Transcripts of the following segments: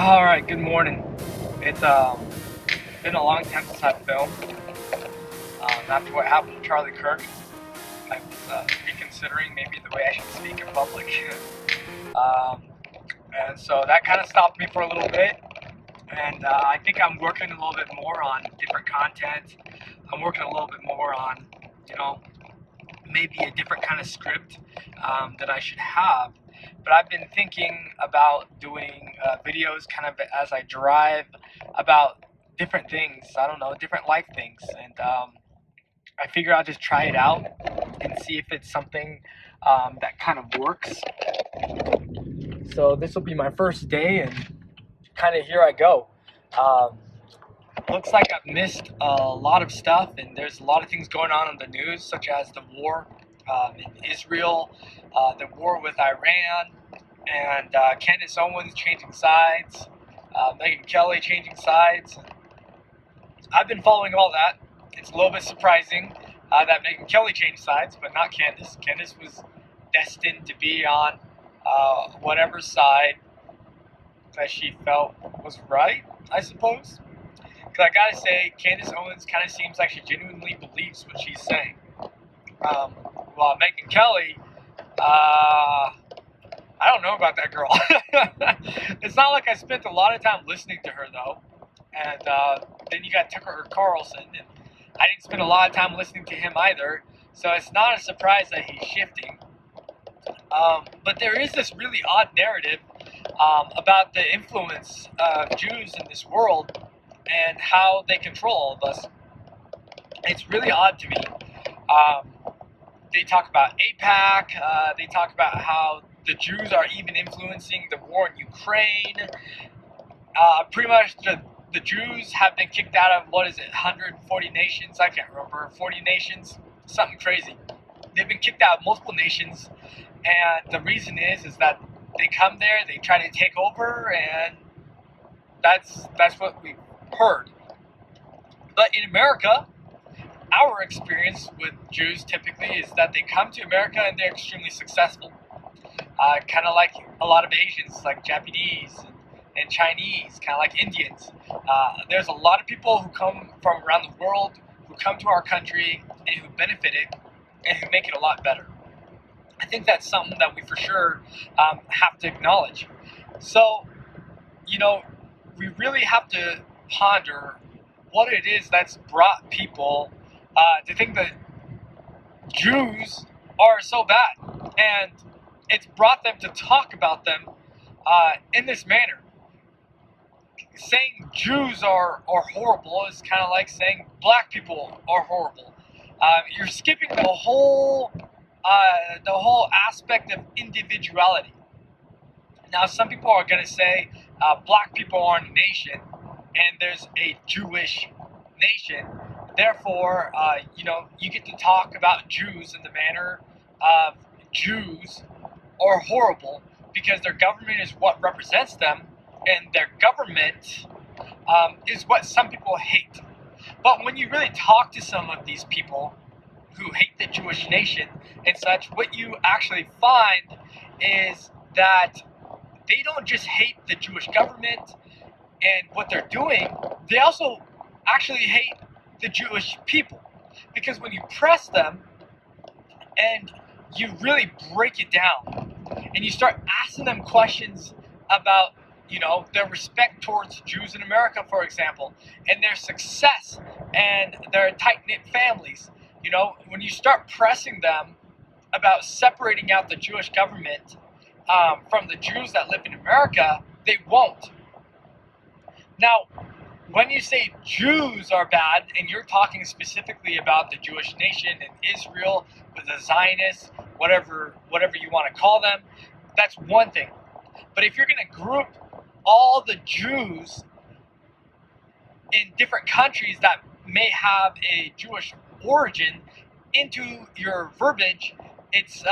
All right, good morning. It's been a long time since I've filmed. After what happened to Charlie Kirk, I was reconsidering maybe the way I should speak in public. um, and so that kind of stopped me for a little bit. And I think I'm working a little bit more on different content. I'm working a little bit more on, maybe a different kind of script that I should have. But I've been thinking about doing videos kind of as I drive about different things. I don't know, different life things. And I figure I'll just try it out and see if it's something that kind of works. So this will be my first day, and kind of here I go. Um, Looks like I've missed a lot of stuff, and there's a lot of things going on in the news, such as the war in Israel, the war with Iran, and Candace Owens changing sides, Megyn Kelly changing sides. I've been following all that. It's a little bit surprising that Megyn Kelly changed sides, but not Candace. Candace was destined to be on whatever side that she felt was right, I suppose. Because I gotta say, Candace Owens kind of seems like she genuinely believes what she's saying. While Megyn Kelly, I don't know about that girl. It's not like I spent a lot of time listening to her, though. And then you got Tucker Carlson, and I didn't spend a lot of time listening to him either. So it's not a surprise that he's shifting. But there is this really odd narrative about the influence of Jews in this world and how they control all of us. It's really odd to me. They talk about AIPAC. They talk about how the Jews are even influencing the war in Ukraine. Pretty much the Jews have been kicked out of, 140 nations? I can't remember. 40 nations? Something crazy. They've been kicked out of multiple nations. And the reason is that they come there, they try to take over, and that's what we've heard. But in America, our experience with Jews typically is that they come to America and they're extremely successful. Kind of like a lot of Asians, like Japanese and Chinese, kind of like Indians. There's a lot of people who come from around the world who come to our country and who benefit it and who make it a lot better. I think that's something that we for sure have to acknowledge. So, we really have to ponder what it is that's brought people to think that Jews are so bad, and it's brought them to talk about them in this manner. Saying Jews are horrible is kind of like saying black people are horrible. You're skipping the whole aspect of individuality. Now, some people are going to say black people aren't a nation, and there's a Jewish nation. Therefore, you get to talk about Jews in the manner of Jews are horrible because their government is what represents them, and their government is what some people hate. But when you really talk to some of these people who hate the Jewish nation and such, what you actually find is that they don't just hate the Jewish government and what they're doing, they also actually hate the Jewish people. Because when you press them and you really break it down and you start asking them questions about, their respect towards Jews in America, for example, and their success and their tight-knit families, when you start pressing them about separating out the Jewish government from the Jews that live in America, they won't. Now, when you say Jews are bad, and you're talking specifically about the Jewish nation and Israel, with the Zionists, whatever you want to call them, that's one thing. But if you're going to group all the Jews in different countries that may have a Jewish origin into your verbiage, it's,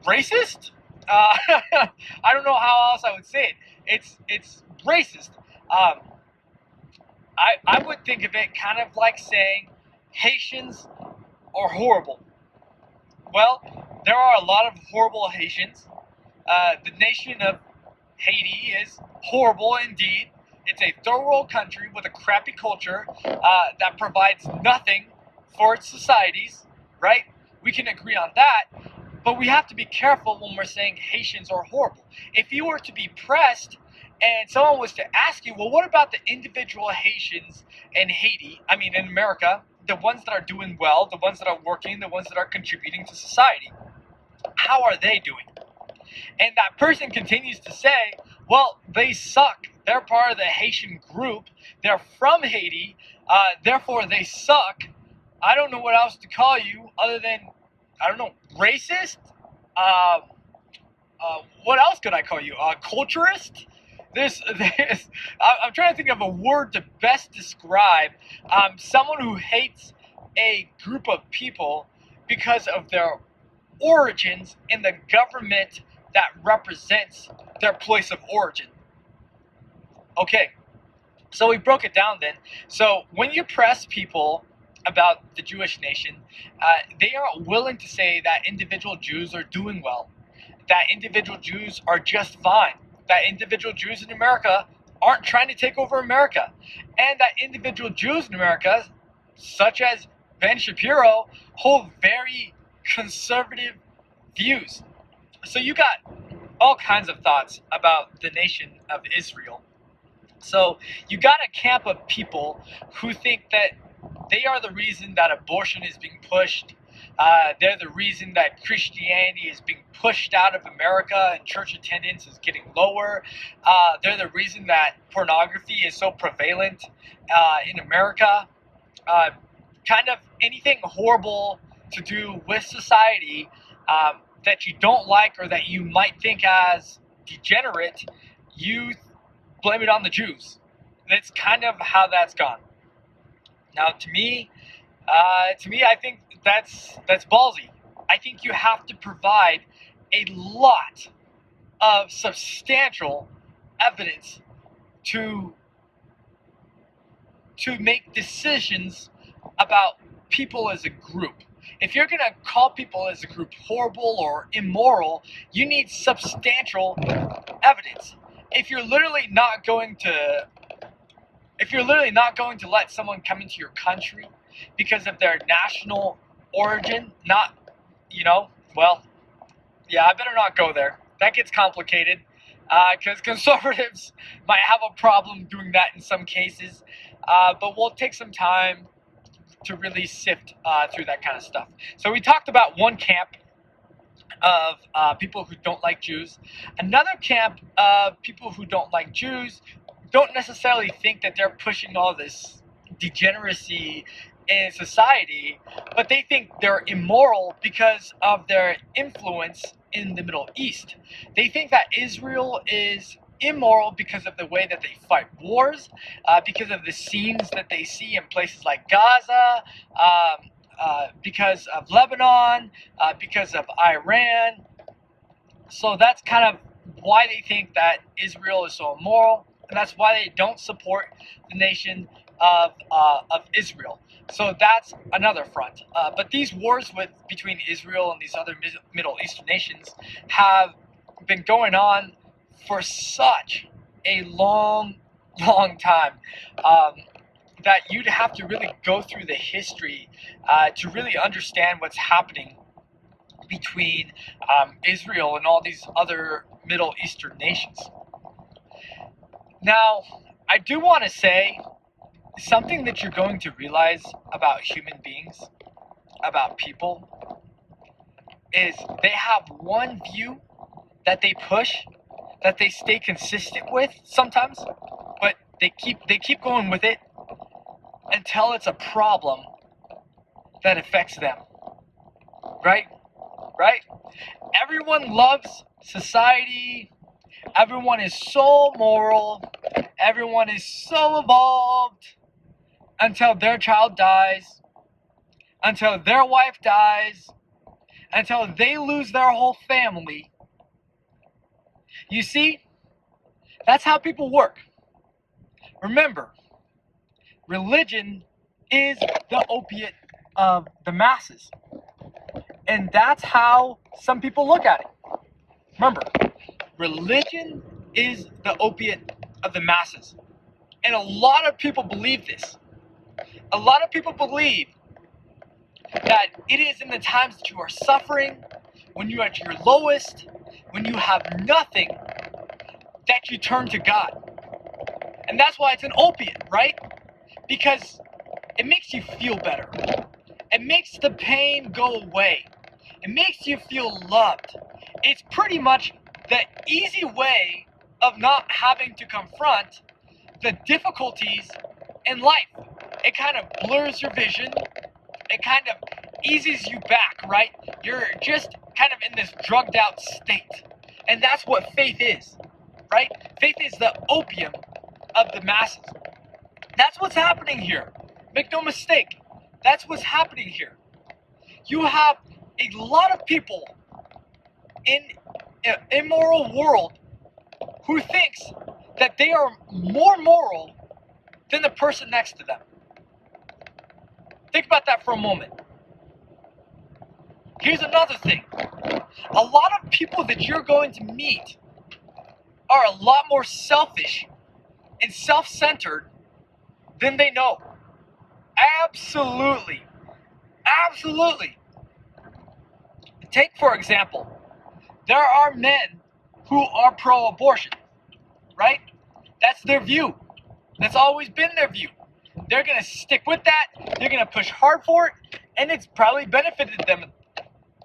racist? I don't know how else I would say it. It's racist. I would think of it kind of like saying Haitians are horrible. Well, there are a lot of horrible Haitians. The nation of Haiti is horrible indeed. It's a third world country with a crappy culture that provides nothing for its societies, right? We can agree on that, but we have to be careful when we're saying Haitians are horrible. If you were to be pressed and someone was to ask you, well, what about the individual Haitians in Haiti, I mean in America, the ones that are doing well, the ones that are working, the ones that are contributing to society, how are they doing? And that person continues to say, well, they suck. They're part of the Haitian group. They're from Haiti. Therefore, they suck. I don't know what else to call you other than, I don't know, racist? What else could I call you? Culturist? I'm trying to think of a word to best describe someone who hates a group of people because of their origins in the government that represents their place of origin. Okay, so we broke it down then. So when you press people about the Jewish nation, they are willing to say that individual Jews are doing well, that individual Jews are just fine, that individual Jews in America aren't trying to take over America, and that individual Jews in America, such as Ben Shapiro, hold very conservative views. So you got all kinds of thoughts about the nation of Israel. So you got a camp of people who think that they are the reason that abortion is being pushed. They're the reason that Christianity is being pushed out of America and church attendance is getting lower. They're the reason that pornography is so prevalent in America. Kind of anything horrible to do with society that you don't like or that you might think as degenerate, you blame it on the Jews. That's kind of how that's gone. Now, to me, I think that's ballsy. I think you have to provide a lot of substantial evidence to make decisions about people as a group. If you're going to call people as a group horrible or immoral, you need substantial evidence. If you're literally not going to let someone come into your country because of their national origin, I better not go there. That gets complicated because conservatives might have a problem doing that in some cases, but we'll take some time to really sift through that kind of stuff. So we talked about one camp of people who don't like Jews. Another camp of people who don't like Jews don't necessarily think that they're pushing all this degeneracy in society, but they think they're immoral because of their influence in the Middle East. They think that Israel is immoral because of the way that they fight wars, because of the scenes that they see in places like Gaza, because of Lebanon, because of Iran. So that's kind of why they think that Israel is so immoral, and that's why they don't support the nation of Israel. So that's another front. But these wars between Israel and these other Middle Eastern nations have been going on for such a long time that you'd have to really go through the history to really understand what's happening between Israel and all these other Middle Eastern nations. Now, I do want to say something that you're going to realize about human beings, about people, is they have one view that they push, that they stay consistent with sometimes, but they keep going with it until it's a problem that affects them. Right? Everyone loves society. Everyone is so moral. Everyone is so evolved until their child dies, until their wife dies, until they lose their whole family. You see, that's how people work. Remember, religion is the opiate of the masses. And that's how some people look at it. Remember, religion is the opiate of the masses. And a lot of people believe this. A lot of people believe that it is in the times that you are suffering, when you're at your lowest, when you have nothing, that you turn to God. And that's why it's an opiate, right? Because it makes you feel better. It makes the pain go away. It makes you feel loved. It's pretty much the easy way of not having to confront the difficulties in life. It kind of blurs your vision. It kind of eases you back, right? You're just kind of in this drugged out state. And that's what faith is, right? Faith is the opium of the masses. That's what's happening here. Make no mistake. That's what's happening here. You have a lot of people in an immoral world who thinks that they are more moral than the person next to them. Think about that for a moment. Here's another thing. A lot of people that you're going to meet are a lot more selfish and self-centered than they know. Absolutely. Absolutely. Take, for example, there are men who are pro-abortion, right? That's their view. That's always been their view. They're going to stick with that. They're going to push hard for it. And it's probably benefited them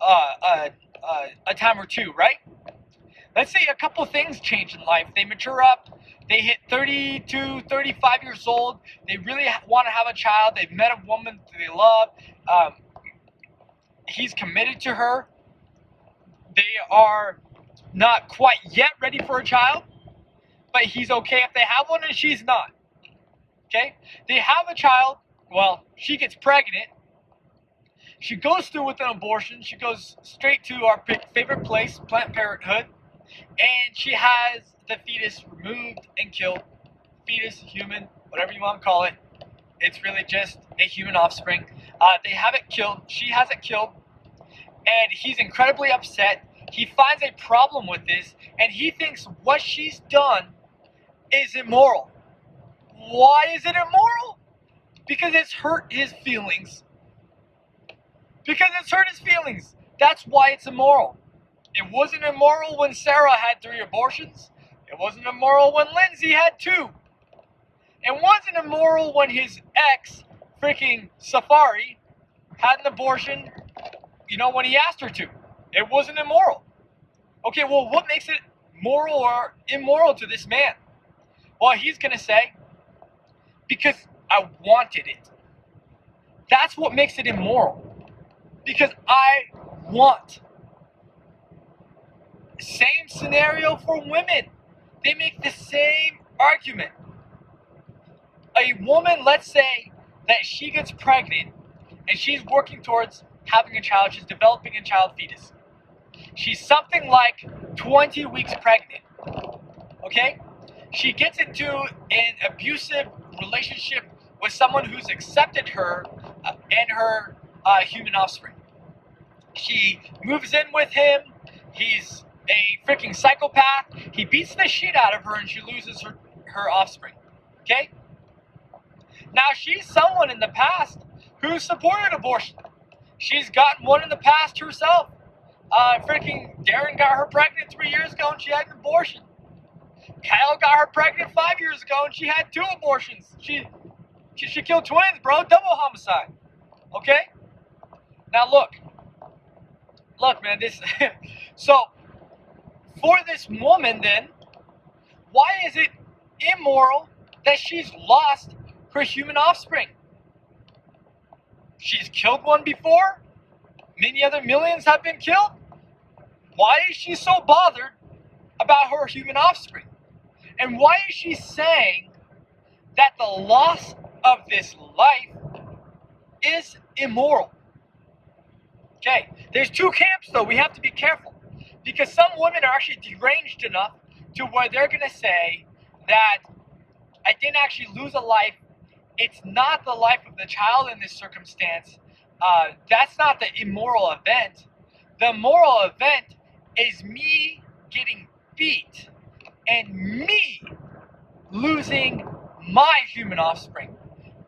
a time or two, right? Let's say a couple things change in life. They mature up. They hit 32, 35 years old. They really want to have a child. They've met a woman they love. He's committed to her. They are not quite yet ready for a child, but he's okay if they have one and she's not. Okay? They have a child. Well, she gets pregnant. She goes through with an abortion. She goes straight to our favorite place, Planned Parenthood, and she has the fetus removed and killed. Fetus, human, whatever you want to call it. It's really just a human offspring. They have it killed. She has it killed. And he's incredibly upset. He finds a problem with this, and he thinks what she's done is immoral. Why is it immoral? Because it's hurt his feelings. Because it's hurt his feelings. That's why it's immoral. It wasn't immoral when Sarah had 3 abortions. It wasn't immoral when Lindsay had 2. It wasn't immoral when his ex, freaking Safari, had an abortion, when he asked her to. It wasn't immoral. Okay, well, what makes it moral or immoral to this man? Well, he's going to say, because I wanted it. That's what makes it immoral. Because I want. Same scenario for women. They make the same argument. A woman, let's say that she gets pregnant and she's working towards having a child. She's developing a child fetus. She's something like 20 weeks pregnant. Okay? She gets into an abusive relationship with someone who's accepted her and her human offspring. She moves in with him. He's a freaking psychopath. He beats the shit out of her and she loses her offspring. Okay? Now, she's someone in the past who supported abortion. She's gotten one in the past herself. Freaking Darren got her pregnant 3 years ago and she had an abortion. Kyle got her pregnant 5 years ago and she had 2 abortions. She killed twins, bro. Double homicide. Okay? Now look, man. So for this woman, then, why is it immoral that she's lost her human offspring? She's killed one before. Many other millions have been killed. Why is she so bothered about her human offspring? And why is she saying that the loss of this life is immoral? Okay, there's 2 camps though. We have to be careful. Because some women are actually deranged enough to where they're going to say that I didn't actually lose a life. It's not the life of the child in this circumstance. That's not the immoral event. The moral event is me getting beat and me losing my human offspring.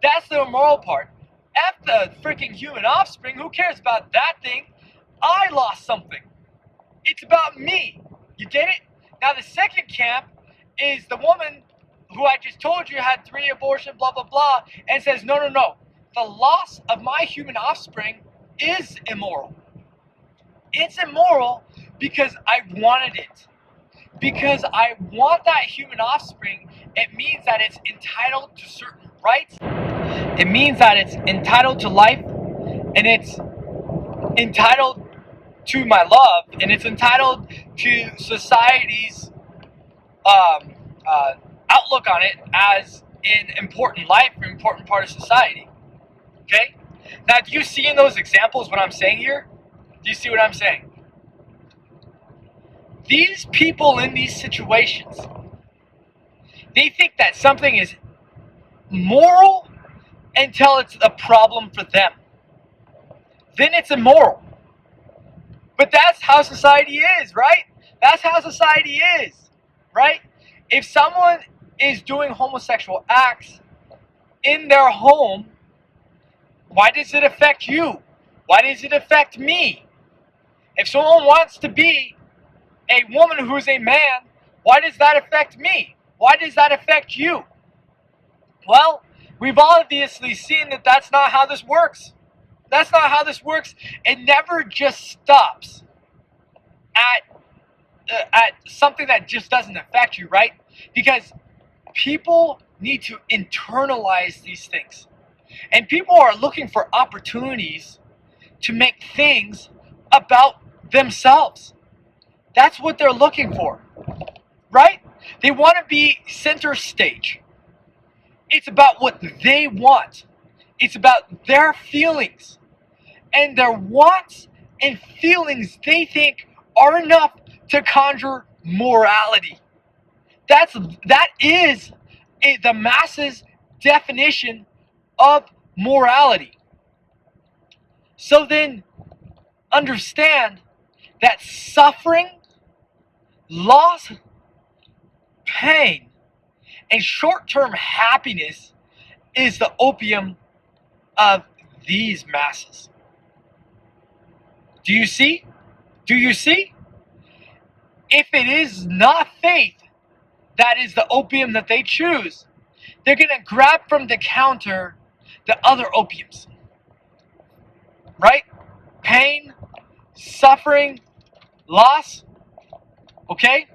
That's the immoral part. F the freaking human offspring. Who cares about that thing? I lost something. It's about me. You get it? Now the second camp is the woman who I just told you had 3 abortions, blah, blah, blah, and says, no, no, no. The loss of my human offspring is immoral. It's immoral because I wanted it. Because I want that human offspring, it means that it's entitled to certain rights. It means that it's entitled to life, and it's entitled to my love, and it's entitled to society's outlook on it as an important life, an important part of society. Okay? Now, do you see in those examples what I'm saying here? Do you see what I'm saying? These people in these situations, they think that something is moral until it's a problem for them. Then it's immoral. But that's how society is, right? That's how society is, right? If someone is doing homosexual acts in their home, why does it affect you? Why does it affect me? If someone wants to be a woman who's a man, why does that affect me? Why does that affect you? Well, we've obviously seen that that's not how this works. That's not how this works. It never just stops at something that just doesn't affect you, right? Because people need to internalize these things. And people are looking for opportunities to make things about themselves. That's what they're looking for, right? They want to be center stage. It's about what they want. It's about their feelings. And their wants and feelings they think are enough to conjure morality. That is the masses' definition of morality. So then understand that suffering, loss, pain, and short-term happiness is the opium of these masses. Do you see? Do you see? If it is not faith that is the opium that they choose, they're going to grab from the counter the other opiums. Right? Pain, suffering, loss. Okay?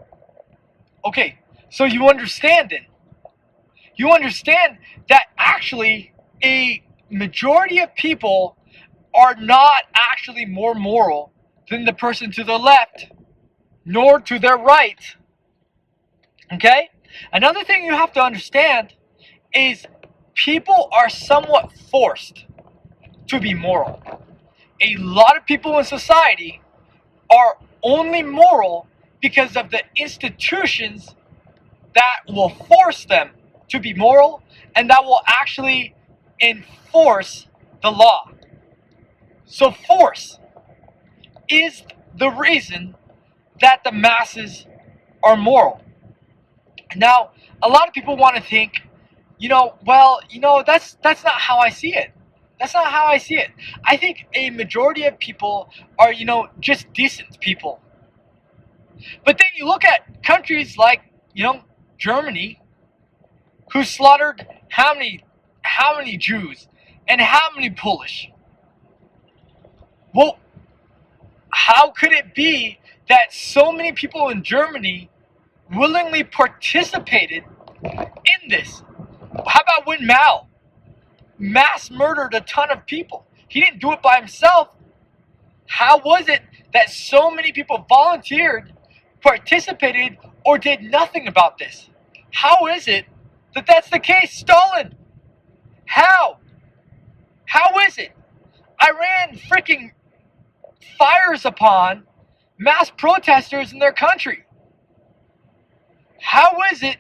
Okay, so you understand then. You understand that actually a majority of people are not actually more moral than the person to the left, nor to their right. Okay? Another thing you have to understand is people are somewhat forced to be moral. A lot of people in society are only moral because of the institutions that will force them to be moral and that will actually enforce the law. So force is the reason that the masses are moral. Now, a lot of people want to think, that's not how I see it. That's not how I see it. I think a majority of people are, just decent people. But then you look at countries like, Germany, who slaughtered how many Jews and how many Polish? Well, how could it be that so many people in Germany willingly participated in this? How about when Mao mass murdered a ton of people? He didn't do it by himself. How was it that so many people volunteered, participated, or did nothing about this? How is it that that's the case? Stalin. How? How is it? Iran freaking fires upon mass protesters in their country. How is it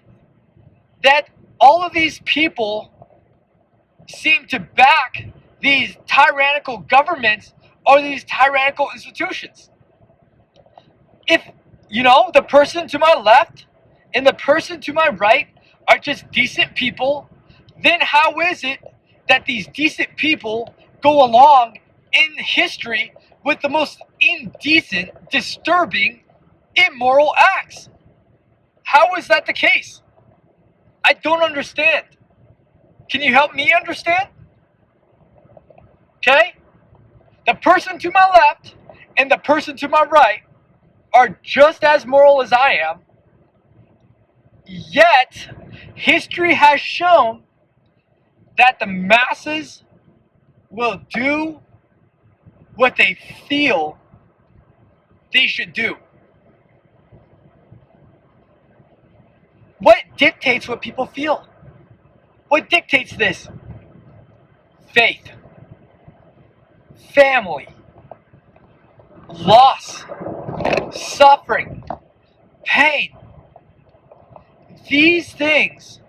that all of these people seem to back these tyrannical governments or these tyrannical institutions? If, the person to my left and the person to my right are just decent people, then how is it that these decent people go along in history with the most indecent, disturbing, immoral acts? How is that the case? I don't understand. Can you help me understand? Okay? The person to my left and the person to my right are just as moral as I am, yet history has shown that the masses will do what they feel they should do. What dictates what people feel? What dictates this? Faith, family, loss, suffering, pain. These things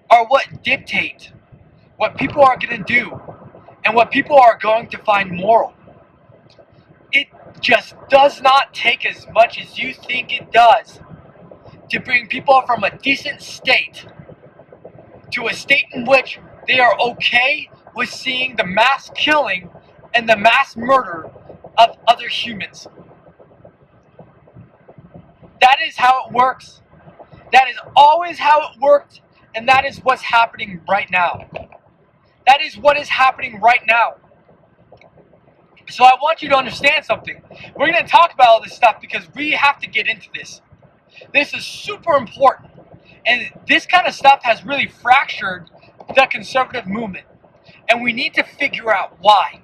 are what dictate what people are going to do and what people are going to find moral. It just does not take as much as you think it does to bring people from a decent state to a state in which they are okay with seeing the mass killing and the mass murder of other humans. That is how it works. That is always how it worked, and that is what's happening right now. That is what is happening right now. So I want you to understand something. We're going to talk about all this stuff because we have to get into this. This is super important. And this kind of stuff has really fractured the conservative movement. And we need to figure out why.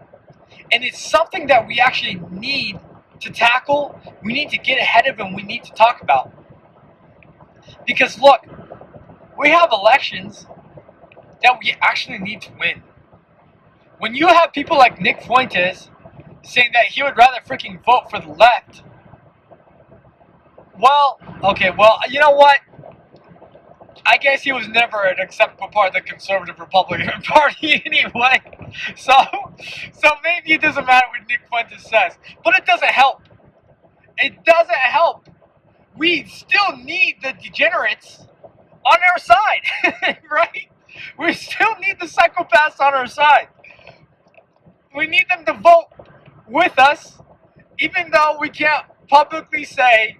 And it's something that we actually need to tackle, we need to get ahead of, and we need to talk about. Because look, we have elections that we actually need to win. When you have people like Nick Fuentes saying that he would rather freaking vote for the left, well, you know what? I guess he was never an acceptable part of the conservative Republican Party anyway. So maybe it doesn't matter what Nick Fuentes says. But it doesn't help. It doesn't help. We still need the degenerates on our side, right? We still need the psychopaths on our side. We need them to vote with us, even though we can't publicly say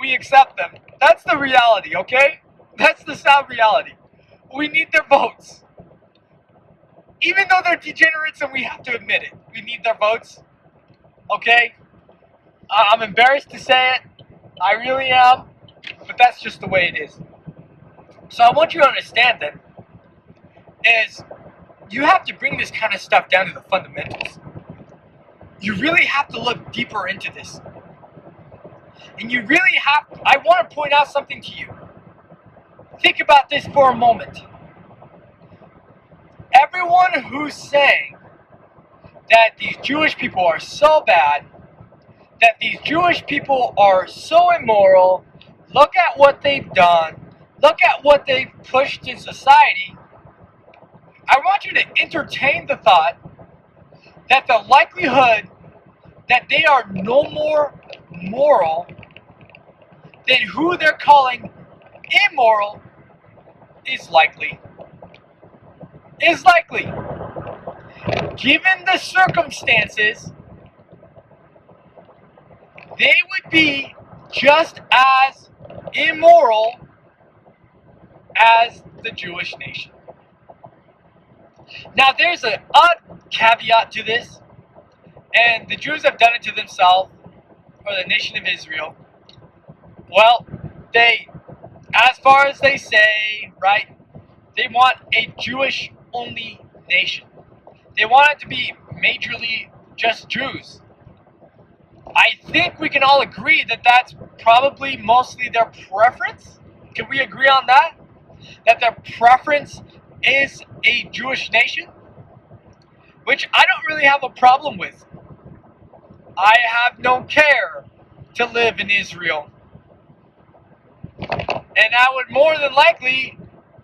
we accept them. That's the reality, okay? That's the sad reality. We need their votes. Even though they're degenerates, and we have to admit it, we need their votes, okay? I'm embarrassed to say it. I really am. But that's just the way it is. So I want you to understand then, is you have to bring this kind of stuff down to the fundamentals. You really have to look deeper into this. And you really have, I want to point out something to you. Think about this for a moment. Everyone who's saying that these Jewish people are so bad, that these Jewish people are so immoral, look at what they've done, look at what they've pushed in society, I want you to entertain the thought that the likelihood that they are no more moral than who they're calling immoral is likely. Is likely. Given the circumstances, they would be just as immoral as the Jewish nation. Now there's an odd caveat to this, and the Jews have done it to themselves, or the nation of Israel. Well, they, as far as they say, right, they want a Jewish-only nation. They want it to be majorly just Jews. I think we can all agree that that's probably mostly their preference. Can we agree on that? That their preference is a Jewish nation? Which I don't really have a problem with. I have no care to live in Israel. And I would more than likely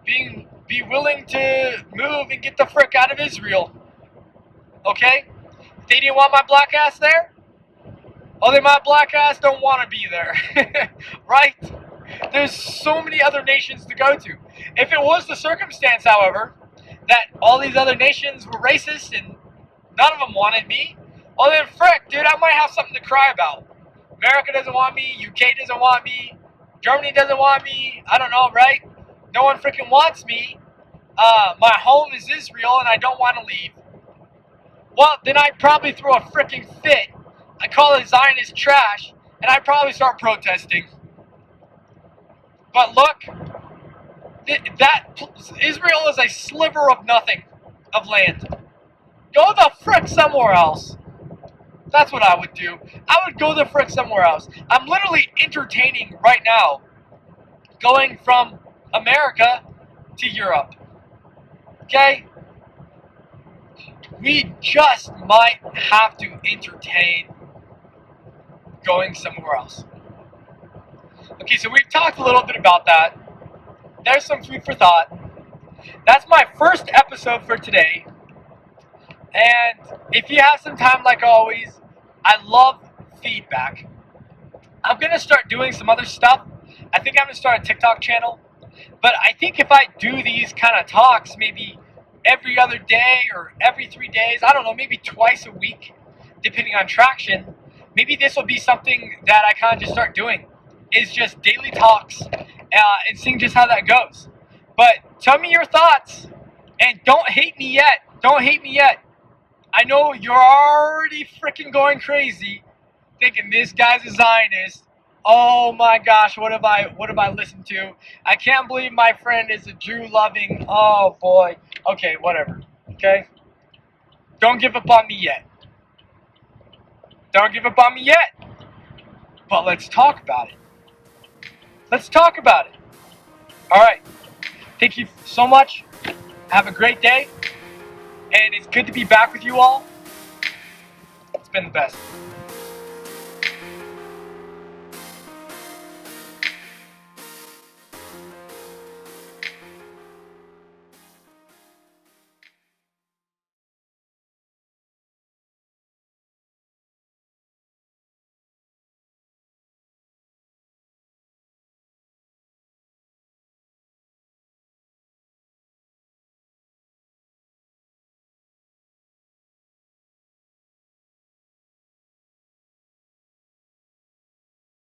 be willing to move and get the frick out of Israel. Okay? If they didn't want my black ass there, well then my black ass don't want to be there. Right? There's so many other nations to go to. If it was the circumstance, however, that all these other nations were racist and none of them wanted me, well then frick, dude, I might have something to cry about. America doesn't want me, UK doesn't want me, Germany doesn't want me, I don't know, right? No one freaking wants me. My home is Israel and I don't want to leave. Well, then I'd probably throw a freaking fit. I call it Zionist trash, and I'd probably start protesting. But look, Israel is a sliver of nothing of land. Go the frick somewhere else. That's what I would do. I would go the frick somewhere else. I'm literally entertaining right now going from America to Europe. Okay? We just might have to entertain going somewhere else. Okay, so we've talked a little bit about that. There's some food for thought. That's my first episode for today. And if you have some time, like always, I love feedback. I'm going to start doing some other stuff. I think I'm going to start a TikTok channel. But I think if I do these kind of talks, maybe every other day or every 3 days, I don't know, maybe twice a week, depending on traction, maybe this will be something that I kind of just start doing. Is just daily talks and seeing just how that goes. But tell me your thoughts and don't hate me yet. Don't hate me yet. I know you're already freaking going crazy thinking this guy's a Zionist. Oh my gosh, what have I listened to? I can't believe my friend is a Jew loving. Oh boy. Okay, whatever. Okay? Don't give up on me yet. Don't give up on me yet. But let's talk about it. Let's talk about it. All right. Thank you so much. Have a great day. And it's good to be back with you all. It's been the best.